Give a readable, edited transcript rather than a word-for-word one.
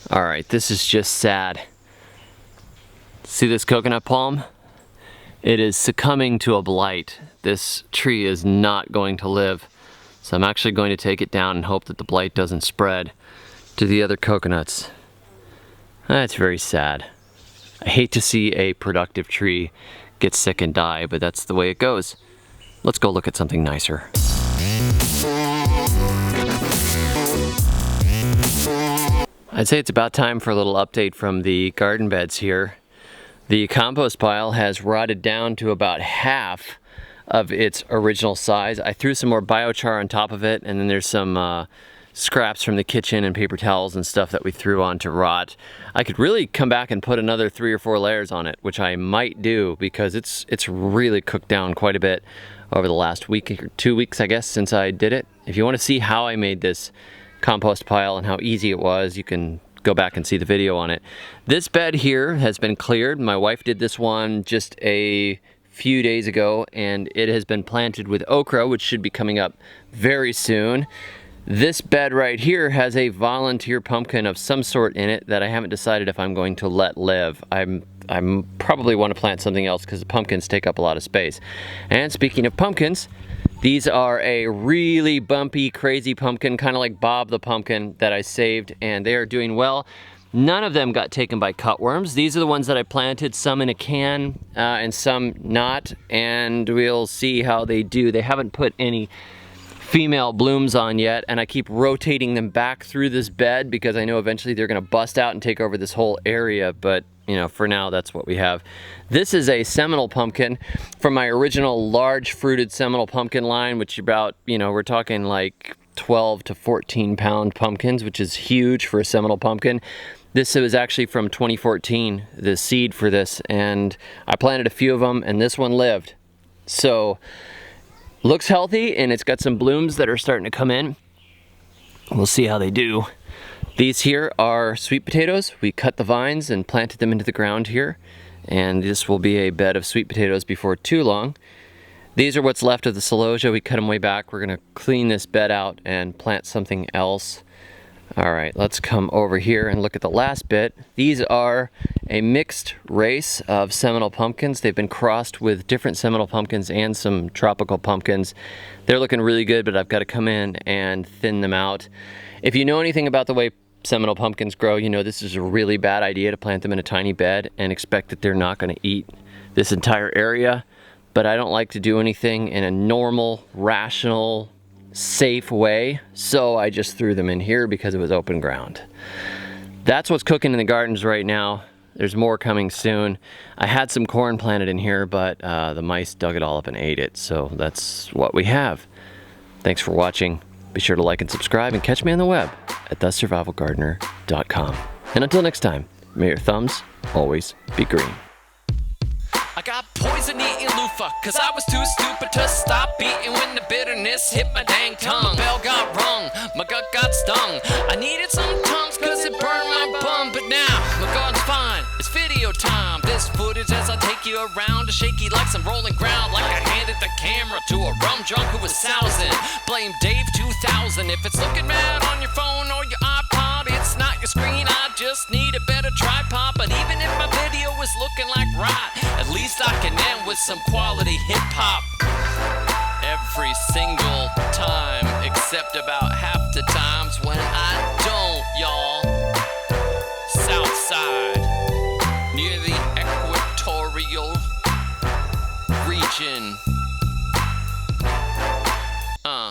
All right, this is just sad. See this coconut palm? It is succumbing to a blight. This tree is not going to live. So I'm actually going to take it down and hope that the blight doesn't spread to the other coconuts. That's very sad. I hate to see a productive tree get sick and die, but that's the way it goes. Let's go look at something nicer. I'd say it's about time for a little update from the garden beds here. The compost pile has rotted down to about half of its original size. I threw some more biochar on top of it, and then there's some scraps from the kitchen and paper towels and stuff that we threw on to rot. I could really come back and put another 3 or 4 layers on it, which I might do because it's really cooked down quite a bit over the last week or 2 weeks, I guess, since I did it. If you want to see how I made this compost pile and how easy it was, you can go back and see the video on it. This bed here has been cleared. My wife did this one just a few days ago, and it has been planted with okra, which should be coming up very soon. This bed right here has a volunteer pumpkin of some sort in it that I haven't decided if I'm going to let live. I'm probably want to plant something else because the pumpkins take up a lot of space. And speaking of pumpkins, these are a really bumpy, crazy pumpkin, kind of like Bob the pumpkin that I saved, and they are doing well. None of them got taken by cutworms. These are the ones that I planted, some in a can and some not, and we'll see how they do. They haven't put any female blooms on yet, and I keep rotating them back through this bed because I know eventually they're gonna bust out and take over this whole area, but you know, for now, that's what we have. This is a Seminole pumpkin from my original large fruited Seminole pumpkin line, which about, you know, we're talking like 12 to 14 pound pumpkins, which is huge for a Seminole pumpkin. This was actually from 2014, the seed for this, and I planted a few of them, and this one lived. So, looks healthy, and it's got some blooms that are starting to come in. We'll see how they do. These here are sweet potatoes. We cut the vines and planted them into the ground here, and this will be a bed of sweet potatoes before too long. These are what's left of the celosia. We cut them way back. We're gonna clean this bed out and plant something else. All right, let's come over here and look at the last bit. These are a mixed race of Seminole pumpkins. They've been crossed with different Seminole pumpkins and some tropical pumpkins. They're looking really good, but I've got to come in and thin them out. If you know anything about the way Seminole pumpkins grow, you know this is a really bad idea to plant them in a tiny bed and expect that they're not going to eat this entire area. But I don't like to do anything in a normal, rational, safe way, so I just threw them in here because it was open ground. That's what's cooking in the gardens right now. There's more coming soon. I had some corn planted in here, but the mice dug it all up and ate it, so that's what we have. Thanks for watching. Be sure to like and subscribe and catch me on the web at thesurvivalgardener.com. And until next time, may your thumbs always be green. I got poison eating loofah, cause I was too stupid to stop eating when the bitterness hit my dang tongue. My bell got rung, my gut got stung. I needed some Tums cause it burned my bum, but now my garden's fine, it's video time. This footage as I take you around, shaky like some rolling ground, like I handed the camera to a rum drunk who was sousing. Blame Dave 2000 if it's looking bad on your phone or your iPod. It's not your screen, I just need a better tripod. But even if my video is looking like rot, at least I can end with some quality hip-hop. Every single time, except about half the times when I don't, y'all. Southside, near the equatorial region.